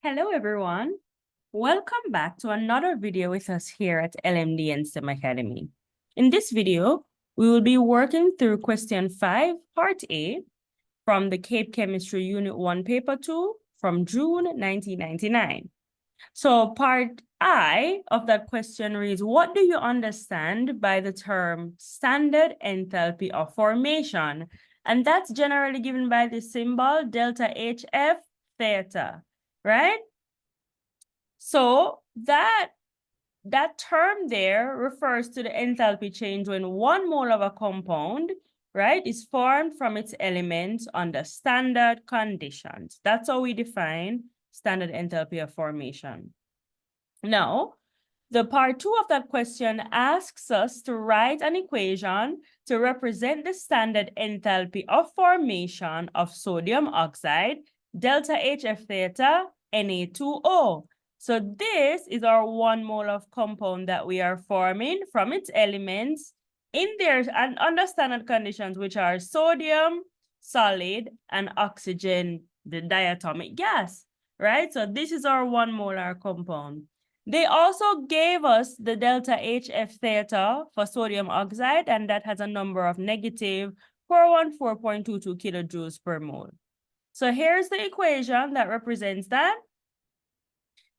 Hello, everyone. Welcome back to another video with us here at LMDN STEM Academy. In this video, we will be working through question 5, part A, from the Cape Chemistry Unit 1, paper 2, from June 1999. So part I of that question reads, what do you understand by the term standard enthalpy of formation? And that's generally given by the symbol delta HF theta, right? So that term there refers to the enthalpy change when 1 mole of a compound, right, is formed from its elements under standard conditions. That's how we define standard enthalpy of formation. Now, the part 2 of that question asks us to write an equation to represent the standard enthalpy of formation of sodium oxide, delta HF theta, Na2O. So this is our 1 mole of compound that we are forming from its elements in there and under standard conditions, which are sodium, solid, and oxygen, the diatomic gas, right? So this is our 1 molar compound. They also gave us the delta HF theta for sodium oxide, and that has a number of negative 414.22 kilojoules per mole. So here's the equation that represents that.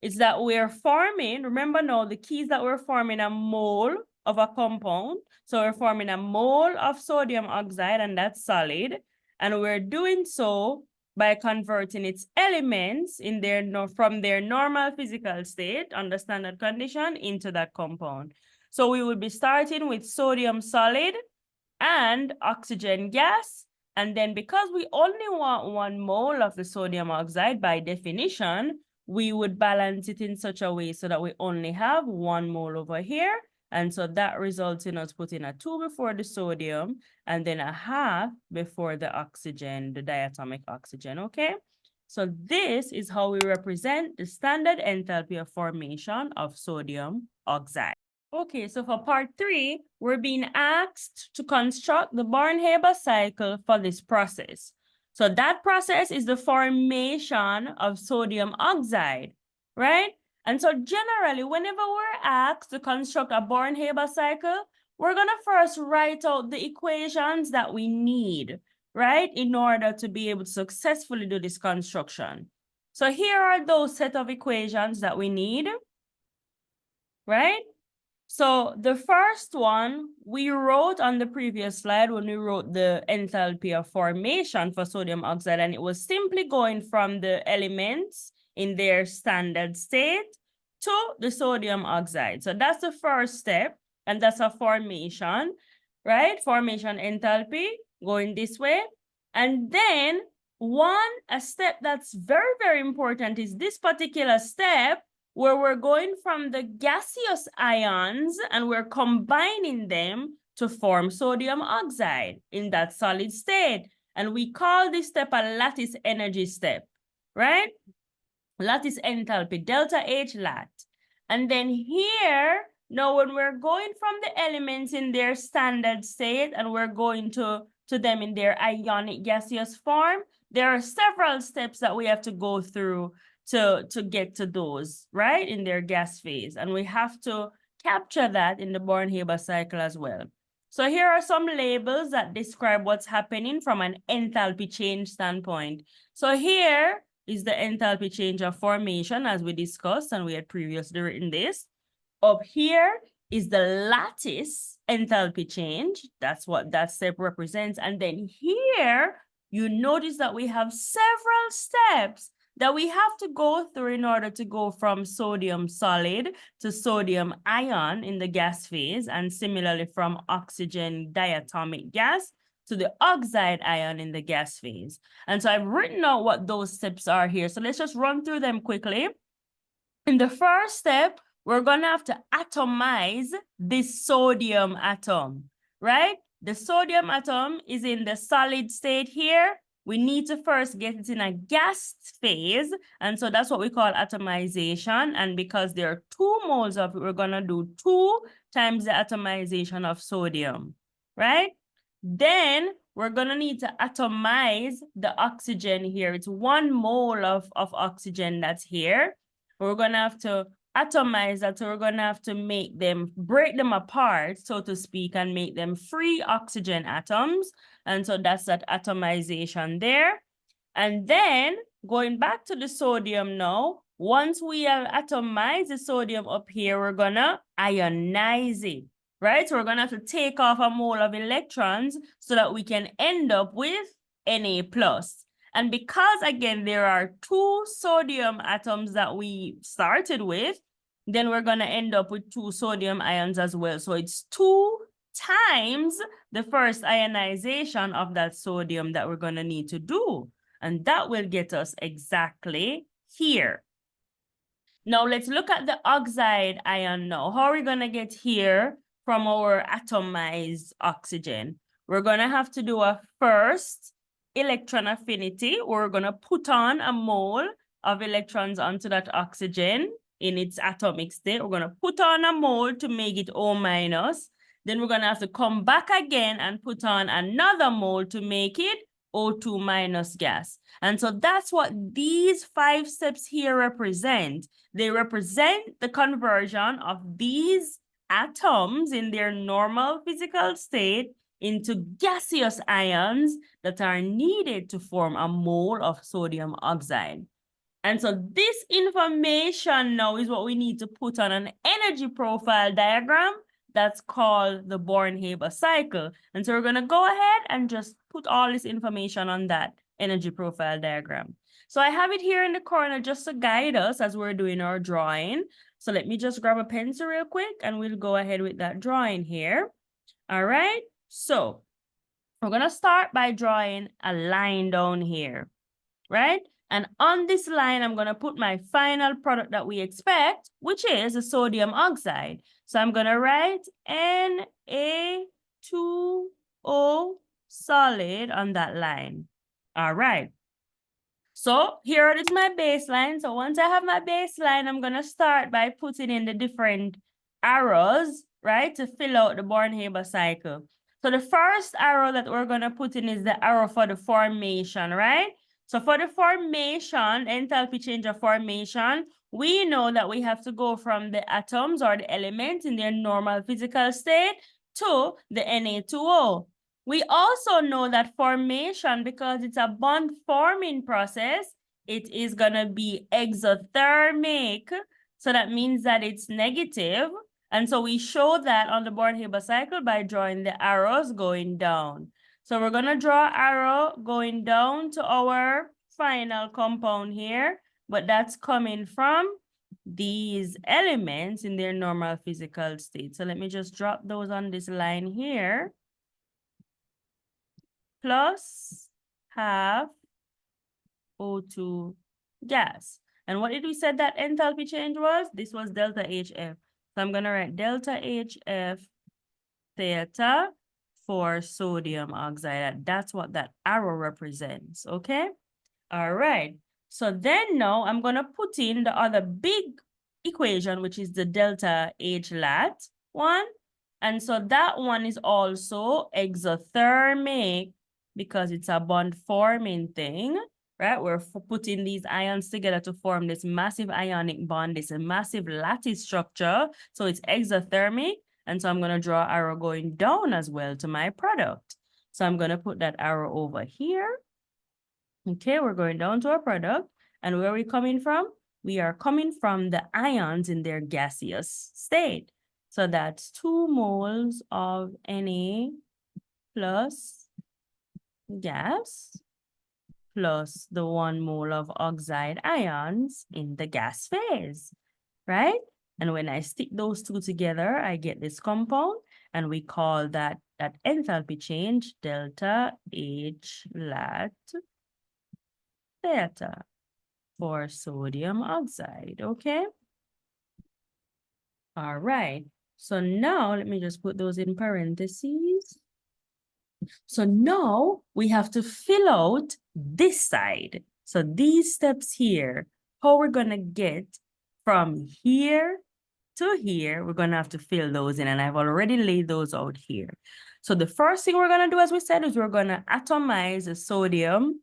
It's that we're forming, remember now, the key is that we're forming a mole of a compound. So we're forming a mole of sodium oxide, and that's solid. And we're doing so by converting its elements in from their normal physical state under standard condition into that compound. So we will be starting with sodium solid and oxygen gas. And then because we only want 1 mole of the sodium oxide by definition, we would balance it in such a way so that we only have 1 mole over here. And so that results in us putting a 2 before the sodium and then a half before the oxygen, the diatomic oxygen, okay? So this is how we represent the standard enthalpy of formation of sodium oxide. Okay, so for part 3, we're being asked to construct the Born-Haber cycle for this process. So that process is the formation of sodium oxide, right? And so generally, whenever we're asked to construct a Born-Haber cycle, we're going to first write out the equations that we need, right, in order to be able to successfully do this construction. So here are those set of equations that we need, right? So the first one we wrote on the previous slide when we wrote the enthalpy of formation for sodium oxide, and it was simply going from the elements in their standard state to the sodium oxide. So that's the first step, and that's a formation, right? Formation enthalpy going this way. And then a step that's very, very important is this particular step where we're going from the gaseous ions and we're combining them to form sodium oxide in that solid state. And we call this step a lattice energy step, right? Lattice enthalpy, delta H lat. And then here, now when we're going from the elements in their standard state and we're going to them in their ionic gaseous form, there are several steps that we have to go through to get to those, right, in their gas phase. And we have to capture that in the Born-Haber cycle as well. So here are some labels that describe what's happening from an enthalpy change standpoint. So here is the enthalpy change of formation as we discussed, and we had previously written this. Up here is the lattice enthalpy change. That's what that step represents. And then here, you notice that we have several steps that we have to go through in order to go from sodium solid to sodium ion in the gas phase, and similarly from oxygen diatomic gas to the oxide ion in the gas phase. And so I've written out what those steps are here. So let's just run through them quickly. In the first step, we're going to have to atomize this sodium atom, right? The sodium atom is in the solid state here. We need to first get it in a gas phase. And so that's what we call atomization. And because there are 2 moles of it, we're going to do 2 times the atomization of sodium, right? Then we're going to need to atomize the oxygen here. It's 1 mole of oxygen that's here. We're going to have to atomize that. So we're going to have to break them apart, so to speak, and make them free oxygen atoms. And so that's that atomization there. And then going back to the sodium now, once we have atomized the sodium up here, we're gonna ionize it, right? So we're gonna have to take off a mole of electrons so that we can end up with Na+. And because, again, there are 2 sodium atoms that we started with, then we're gonna end up with 2 sodium ions as well. So it's 2 times the first ionization of that sodium that we're gonna need to do. And that will get us exactly here. Now let's look at the oxide ion now. How are we gonna get here from our atomized oxygen? We're gonna have to do a first electron affinity. We're gonna put on a mole of electrons onto that oxygen in its atomic state. We're gonna put on a mole to make it O-. Then we're gonna have to come back again and put on another mole to make it O2- gas. And so that's what these 5 steps here represent. They represent the conversion of these atoms in their normal physical state into gaseous ions that are needed to form a mole of sodium oxide. And so this information now is what we need to put on an energy profile diagram that's called the Born-Haber cycle. And so we're going to go ahead and just put all this information on that energy profile diagram. So I have it here in the corner just to guide us as we're doing our drawing. So let me just grab a pencil real quick and we'll go ahead with that drawing here. All right. So we're going to start by drawing a line down here, right? And on this line, I'm going to put my final product that we expect, which is the sodium oxide. So I'm going to write Na2O solid on that line. All right. So here is my baseline. So once I have my baseline, I'm going to start by putting in the different arrows, right, to fill out the Born-Haber cycle. So the first arrow that we're going to put in is the arrow for the formation, right? So for the formation, enthalpy change of formation, we know that we have to go from the atoms or the elements in their normal physical state to the Na2O. We also know that formation, because it's a bond forming process, it is going to be exothermic. So that means that it's negative. And so we show that on the Born-Haber cycle by drawing the arrows going down. So we're going to draw arrow going down to our final compound here, but that's coming from these elements in their normal physical state. So let me just drop those on this line here. Plus half O2 gas. And what did we say that enthalpy change was? This was delta HF. So I'm going to write delta HF theta for sodium oxide. That's what that arrow represents, okay? All right. So then now I'm going to put in the other big equation, which is the delta H lat one. And so that one is also exothermic because it's a bond forming thing, right? We're putting these ions together to form this massive ionic bond, this massive lattice structure. So it's exothermic. And so I'm going to draw an arrow going down as well to my product. So I'm going to put that arrow over here. Okay, we're going down to our product. And where are we coming from? We are coming from the ions in their gaseous state. So that's 2 moles of Na plus gas plus the 1 mole of oxide ions in the gas phase, right? And when I stick those two together, I get this compound, and we call that enthalpy change delta H lat theta for sodium oxide, okay? All right, so now let me just put those in parentheses. So now we have to fill out this side. So these steps here, how we're gonna get from here to here, we're gonna have to fill those in, and I've already laid those out here. So the first thing we're going to do, as we said, is we're going to atomize the sodium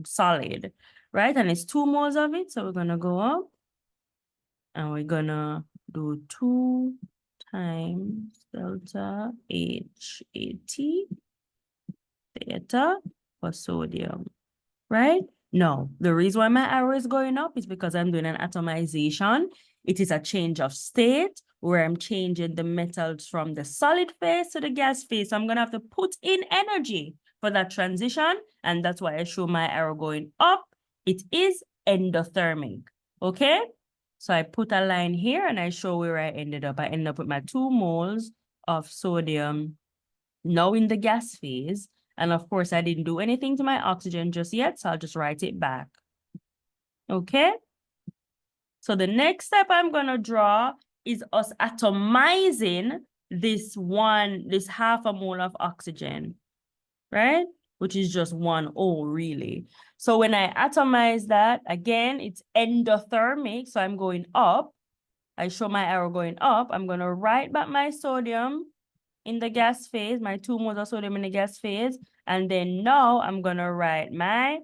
solid, right? And it's 2 moles of it. So we're going to go up and we're going to do 2 times delta HAT theta for sodium, right? No, the reason why my arrow is going up is because I'm doing an atomization. It is a change of state where I'm changing the metals from the solid phase to the gas phase. So I'm going to have to put in energy for that transition. And that's why I show my arrow going up. It is endothermic. Okay? So I put a line here and I show where I ended up. I ended up with my 2 moles of sodium now in the gas phase. And of course, I didn't do anything to my oxygen just yet, so I'll just write it back. Okay? So the next step I'm going to draw is us atomizing this half a mole of oxygen, right? Which is just 1 O, really. So when I atomize that, again, it's endothermic, so I'm going up. I show my arrow going up. I'm going to write back my sodium in the gas phase, my 2 moles of sodium in the gas phase. And then now I'm going to write my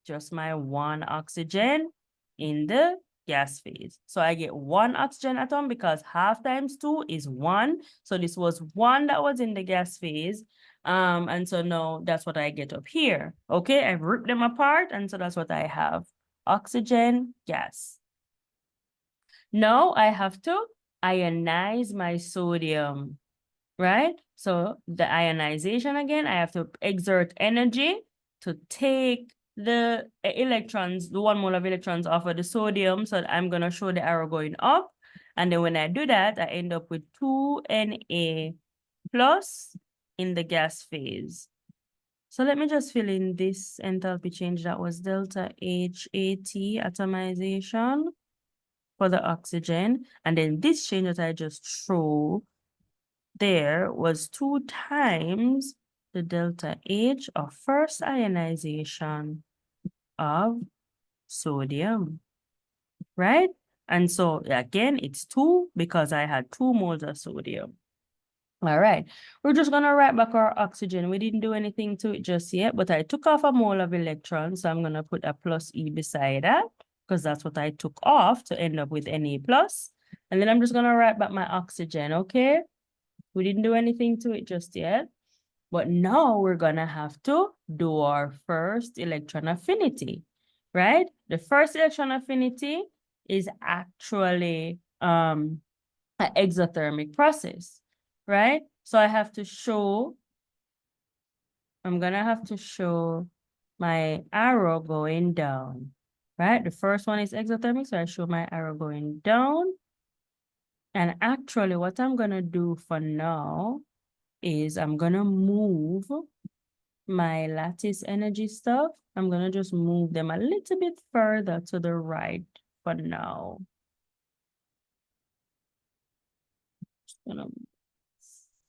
1 oxygen in the gas phase. So I get 1 oxygen atom because half times 2 is 1. So this was 1 that was in the gas phase. And so now that's what I get up here. Okay, I've ripped them apart. And so that's what I have. Oxygen, gas. Now I have to ionize my sodium, right? So the ionization again, I have to exert energy to take the electrons, the 1 mole of electrons off of the sodium. So I'm going to show the arrow going up. And then when I do that, I end up with 2Na plus in the gas phase. So let me just fill in this enthalpy change that was delta HAT atomization for the oxygen. And then this change that I just threw there was 2 times the delta H of first ionization of sodium, right? And so again, it's 2 because I had 2 moles of sodium. All right, we're just gonna write back our oxygen. We didn't do anything to it just yet, but I took off a mole of electrons. So I'm gonna put a plus E beside that because that's what I took off to end up with Na plus. And then I'm just gonna write back my oxygen, okay? We didn't do anything to it just yet. But now we're going to have to do our first electron affinity, right? The first electron affinity is actually an exothermic process, right? So I have to show, I'm going to have to show my arrow going down, right? The first one is exothermic, so I show my arrow going down. And actually what I'm going to do for now is I'm going to move my lattice energy stuff. I'm going to just move them a little bit further to the right for now. Just going to move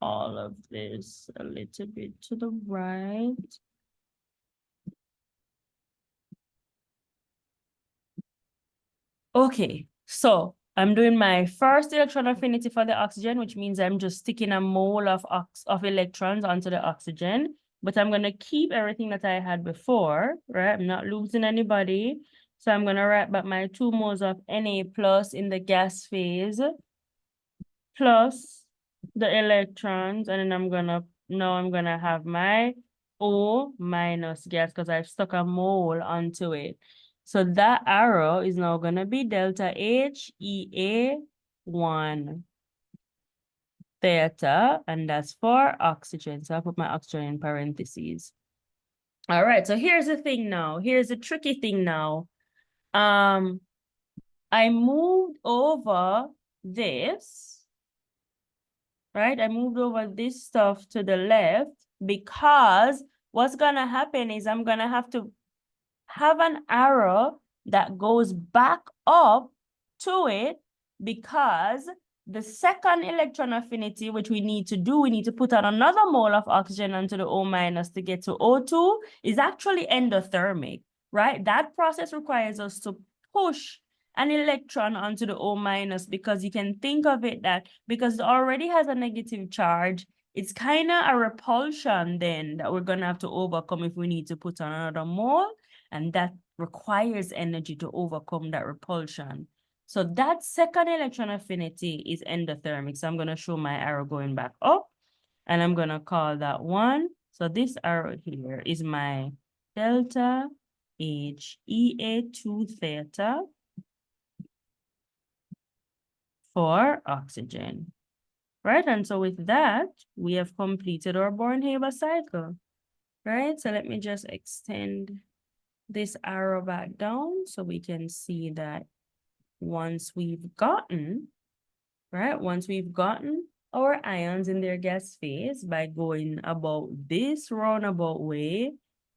all of this a little bit to the right. Okay, so I'm doing my first electron affinity for the oxygen, which means I'm just sticking a mole of electrons onto the oxygen. But I'm going to keep everything that I had before, right? I'm not losing anybody. So I'm going to write back my 2 moles of Na plus in the gas phase plus the electrons. And then now I'm going to have my O minus gas because I've stuck a mole onto it. So that arrow is now going to be delta H EA1 theta, and that's for oxygen. So I'll put my oxygen in parentheses. All right, so here's the thing now. Here's the tricky thing now. I moved over this, right? I moved over this stuff to the left because what's going to happen is I'm going to have to have an arrow that goes back up to it because the second electron affinity, which we need to do, we need to put on another mole of oxygen onto the O minus to get to O2, is actually endothermic, right? That process requires us to push an electron onto the O minus because you can think of it that because it already has a negative charge, It's kind of a repulsion then that we're going to have to overcome if we need to put on another mole. And that requires energy to overcome that repulsion. So that second electron affinity is endothermic. So I'm going to show my arrow going back up. And I'm going to call that one. So this arrow here is my delta H Ea2 theta for oxygen. Right, and so with that, we have completed our Born-Haber cycle, right? So let me just extend this arrow back down so we can see that once we've gotten, right? Once we've gotten our ions in their gas phase by going about this roundabout way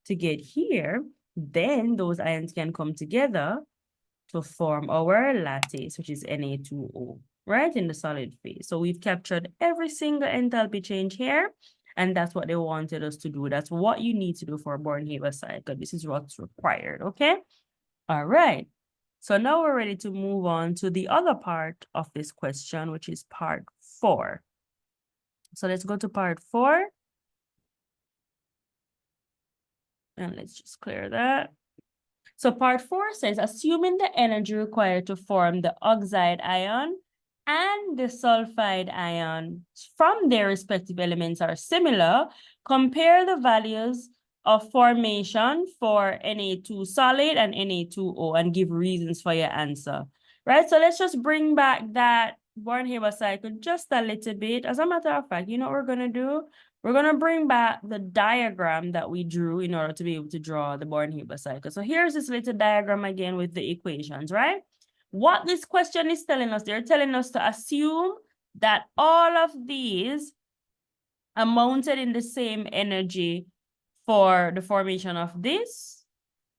to get here, then those ions can come together to form our lattice, which is Na2O, right, in the solid phase. So we've captured every single enthalpy change here, and that's what they wanted us to do. That's what you need to do for a Born-Haber cycle. This is what's required, okay? All right. So now we're ready to move on to the other part of this question, which is part 4. So let's go to part 4. And let's just clear that. So part 4 says, assuming the energy required to form the oxide ion and the sulfide ion from their respective elements are similar, compare the values of formation for Na2 solid and Na2O and give reasons for your answer, right? So let's just bring back that Born-Haber cycle just a little bit. As a matter of fact, you know what we're going to do? We're going to bring back the diagram that we drew in order to be able to draw the Born-Haber cycle. So here's this little diagram again with the equations, right? What this question is telling us, they're telling us to assume that all of these are mounted in the same energy for the formation of this,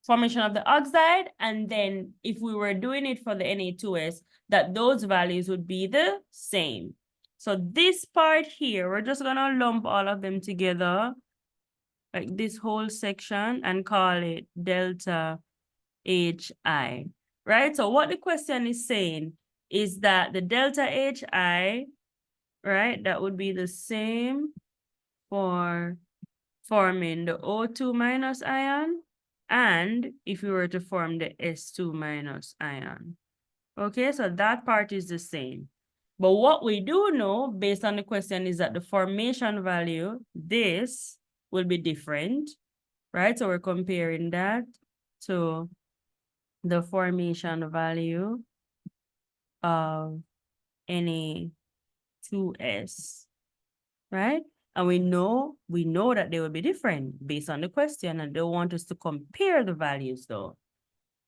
formation of the oxide, and then if we were doing it for the Na2S, that those values would be the same. So this part here, we're just gonna lump all of them together, like this whole section, and call it delta HI, right? So what the question is saying is that the delta HI, right, that would be the same for forming the O2 minus ion, and if we were to form the S2 minus ion. Okay, so that part is the same. But what we do know, based on the question, is that the formation value, this will be different, right? So we're comparing that to the formation value of Na2S, right? And we know that they will be different based on the question, and they want us to compare the values though,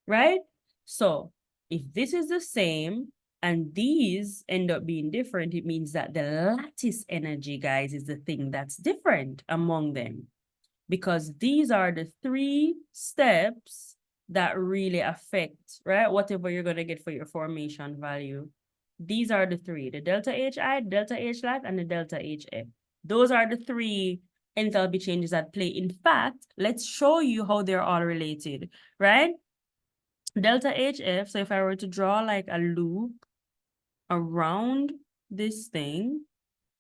right? So if this is the same and these end up being different, it means that the lattice energy, guys, is the thing that's different among them, because these are the 3 steps that really affect, right, whatever you're going to get for your formation value. These are the 3, the delta HI, delta H lat, and the delta HF. Those are the 3 enthalpy changes at play. In fact, let's show you how they're all related, right? Delta HF, so if I were to draw like a loop around this thing,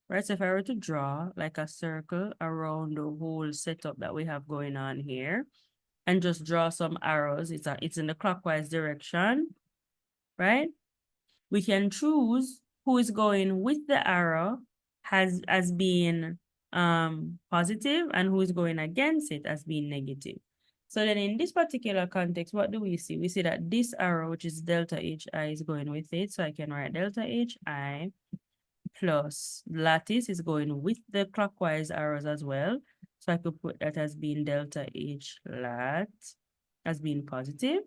right? So if I were to draw like a circle around the whole setup that we have going on here, and just draw some arrows, it's in the clockwise direction, right? We can choose who is going with the arrow as being positive and who is going against it as being negative. So then in this particular context, what do we see? We see that this arrow, which is delta HI, is going with it. So I can write delta HI plus lattice is going with the clockwise arrows as well. So I could put that as being delta H lat as being positive.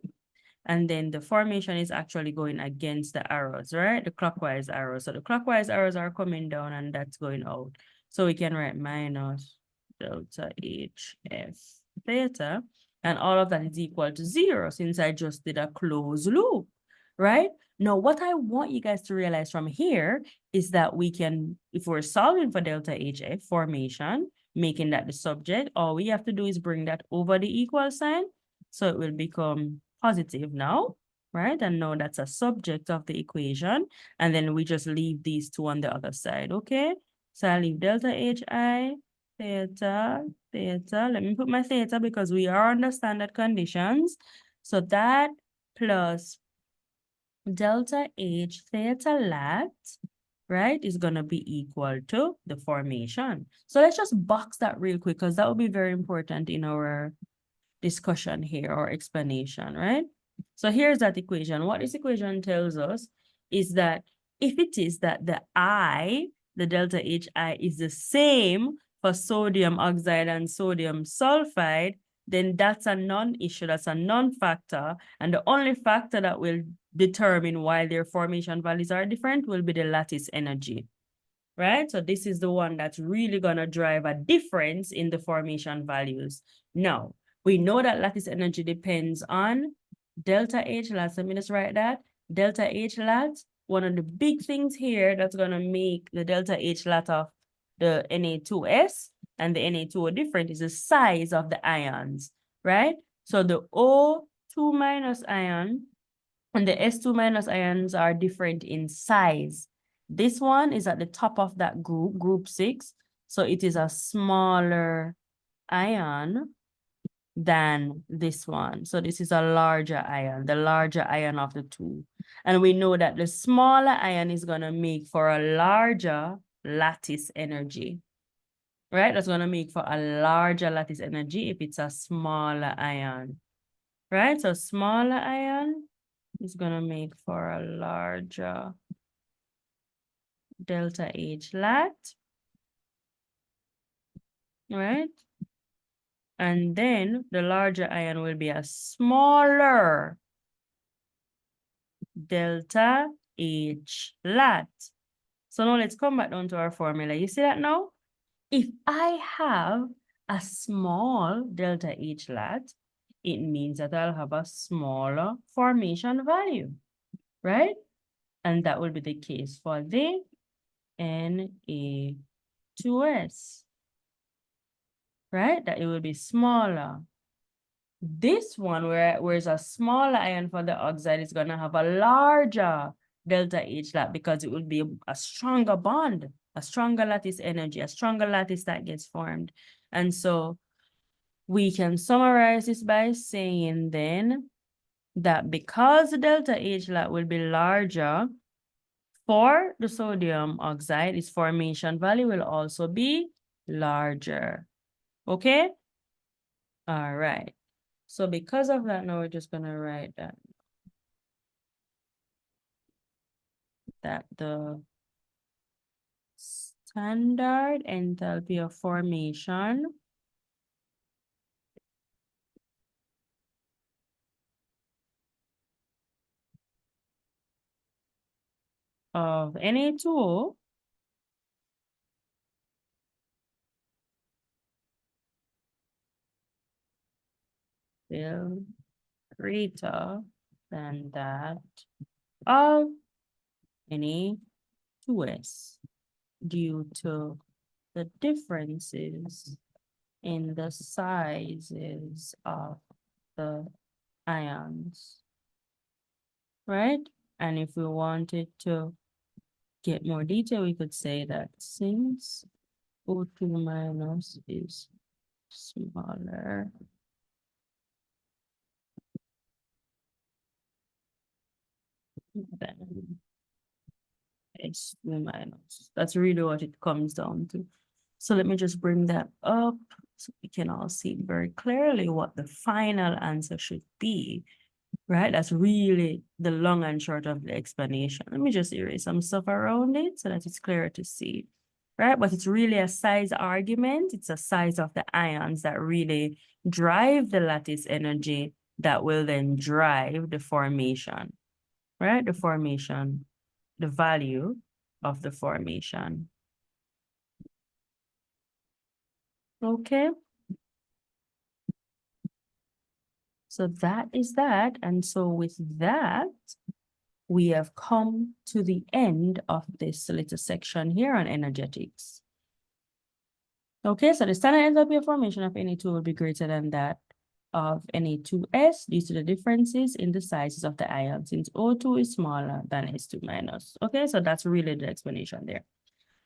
And then the formation is actually going against the arrows, right? The clockwise arrows. So the clockwise arrows are coming down and that's going out. So we can write minus delta HF theta. And all of that is equal to 0 since I just did a closed loop, right? Now, what I want you guys to realize from here is that we can, if we're solving for delta HF formation, making that the subject, all we have to do is bring that over the equal sign. So it will become positive now, right? And now that's a subject of the equation. And then we just leave these 2 on the other side, okay? So I leave delta HI, theta, theta. Let me put my theta because we are under standard conditions. So that plus delta H theta lat, right, is going to be equal to the formation. So let's just box that real quick because that will be very important in our discussion here or explanation, right? So here's that equation. What this equation tells us is that if it is that the I, the delta HI, is the same for sodium oxide and sodium sulfide, then that's a non-issue, that's a non-factor. And the only factor that will determine why their formation values are different will be the lattice energy, right? So this is the one that's really going to drive a difference in the formation values. Now, we know that lattice energy depends on delta H lat. Let me just write that. Delta H lat, one of the big things here that's going to make the delta H lat of the Na2S and the Na2O different is the size of the ions, right? So the O2 minus ion and the S2 minus ions are different in size. This one is at the top of that group, group 6. So it is a smaller ion than this one. So this is a larger ion, the larger ion of the two. And we know that the smaller ion is going to make for a larger lattice energy, right? That's going to make for a larger lattice energy if it's a smaller ion, right? So smaller ion is going to make for a larger delta H lat, right? And then the larger ion will be a smaller delta H lat. So now let's come back down to our formula. You see that now? If I have a small delta H lat, it means that I'll have a smaller formation value, right? And that will be the case for the Na2S, right? That it will be smaller. This one, whereas a smaller ion for the oxide is going to have a larger delta H lat because it will be a stronger bond, a stronger lattice energy, a stronger lattice that gets formed. And so we can summarize this by saying then that because the delta H lat will be larger for the sodium oxide, its formation value will also be larger. Okay? All right. So because of that, now we're just going to write that the standard enthalpy of formation of Na2O will greater than that of Na2S due to the differences in the sizes of the ions, right? And if we wanted to get more detail, we could say that since O2 minus is smaller than S2 minus. That's really what it comes down to. So let me just bring that up so we can all see very clearly what the final answer should be, right? That's really the long and short of the explanation. Let me just erase some stuff around it so that it's clearer to see, right? But it's really a size argument. It's a size of the ions that really drive the lattice energy that will then drive the formation, right? The formation, the value of the formation. Okay. So that is that. And so with that, we have come to the end of this little section here on energetics. Okay, so the standard enthalpy of formation of Na2 will be greater than that of Na2S due to the differences in the sizes of the ions, since O2 is smaller than S2 minus. Okay, so that's really the explanation there.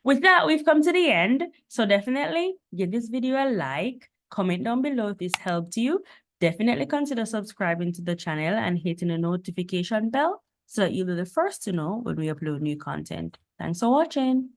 With that, we've come to the end. So definitely give this video a like, comment down below if this helped you. Definitely consider subscribing to the channel and hitting the notification bell so that you'll be the first to know when we upload new content. Thanks for watching.